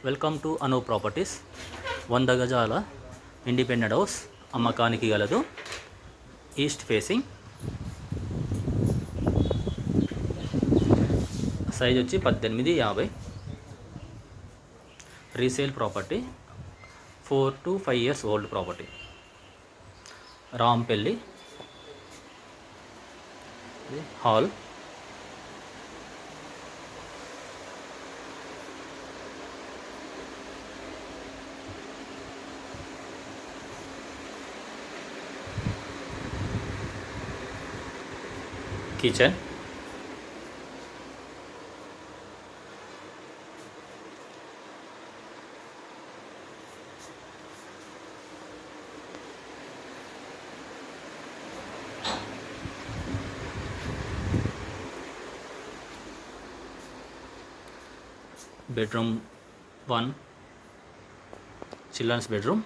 Welcome to Anu properties. 100 గజాల independent house అమ్మకానికి గలదు. ఈస్ట్ ఫేసింగ్, సైజ్ వచ్చి 1850. Resale property, 4 to 5 years old property. Rampalli hall, kitchen, bedroom 1, children's bedroom,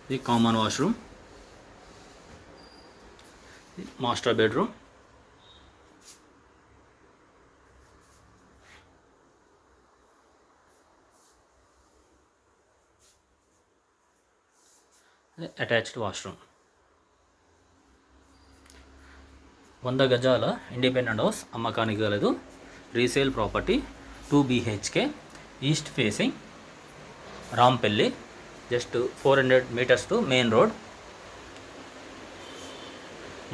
ఇది common washroom, master bedroom, attached washroom. 100 గజాల independent house అమ్మకానికి గలదు. Resale property, 2 BHK, east facing, Rampalli, just 400 meters to main road.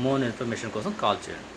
More information కోసం call చేయండి.